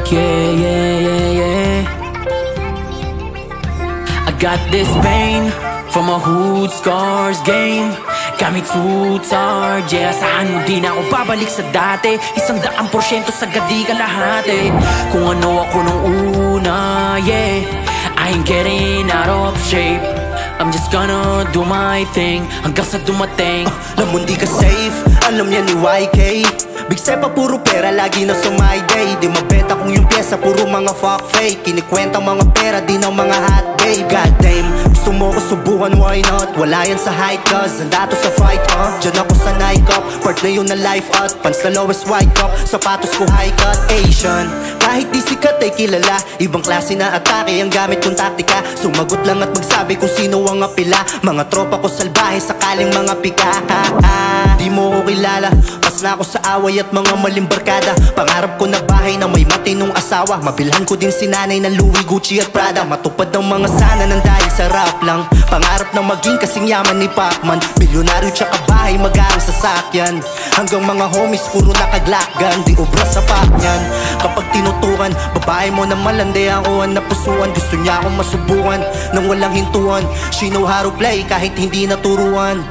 Yeah, yeah, yeah, yeah. I got this pain from a hood scars game. Got me too tired, yeah. Saan mo di na ako babalik sa dati? 100% sagad di kalahati. Kung ano ako nung una, yeah. I ain't getting out of shape. I'm just gonna do my thing hanggang sa dumating. Alam mo di ka safe, alam niya ni YK. Big Sepa puro pera, lagi na sa my day. Di mabenta kung yung pyesa, puro mga fuck fake. Kinikwenta mga pera, di na mga hot babe. God damn, gusto mo ko subukan, why not? Wala yan sa height cause handa to sa fight, Diyan ako sa Nike Cup, part na yun na life out. Pants na lowest white cup, sapatos ko high cut Asian. Kahit di sikat ay kilala, ibang klase na atake ang gamit kong taktika. Sumagot lang at magsabi kung sino ang apila. Mga tropa ko salbahe, sakaling mga pika. Di mo ko kilala, pas na ako sa away at mga maling barkada. Pangarap ko na bahay na may matinong asawa. Mabilhan ko din si nanay ng Louis, Gucci at Prada. Matupad ng mga sana ng dahil sa rap lang. Pangarap na maging kasing yaman ni Pacman. Milyonaryo tsaka bahay, magaan sasakyan. Hanggang mga homies puro nakaglagan, di obra sa pack niyan. Kapag tinutukan, babae mo na malandi ako ang napusuan. Gusto niya akong masubukan nang walang hintuan. She know how to play kahit hindi naturuan.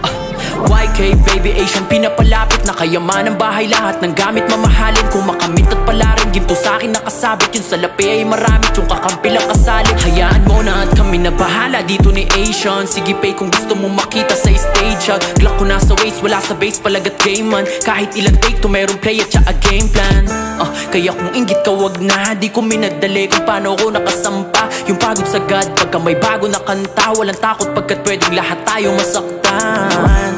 YK, baby, Asian, pinapalapit na kayaman ng bahay. Lahat ng gamit mamahalin, kung makamit at palarin. Ginto sa'kin nakasabit, yung salapi ay maramit. Yung kakampi lang kasali, hayaan mo na at kami na bahala dito ni Asian. Sige pay kung gusto mo makita sa stage shot. Glock ko nasa waist, wala sa base, palagat game man. Kahit ilang take to mayroong play at saka game plan. Kaya kung inggit ka wag na, di ko minadali kung paano ko nakasampa. Yung pagod sagad, pagka may bago na kanta. Walang takot pagkat pwedeng lahat tayo masaktan.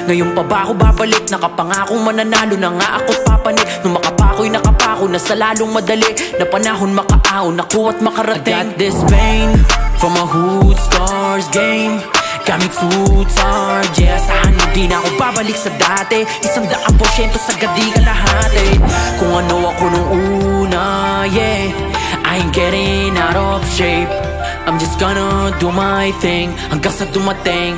Ngayon pa ba ako babalik? Nakapangakong mananalo na nga ako't papanik. Nung makapako'y nakapako na sa lalong madali. Na panahon makaaon ako at makarating. I got this pain from a hood scars game. Got me too tired, yeah. Saan mo di na ako babalik sa dati? 100% sagad di kalahati. Kung ano ako nung una, yeah. I ain't getting out of shape. I'm just gonna do my thing hanggang sa dumating.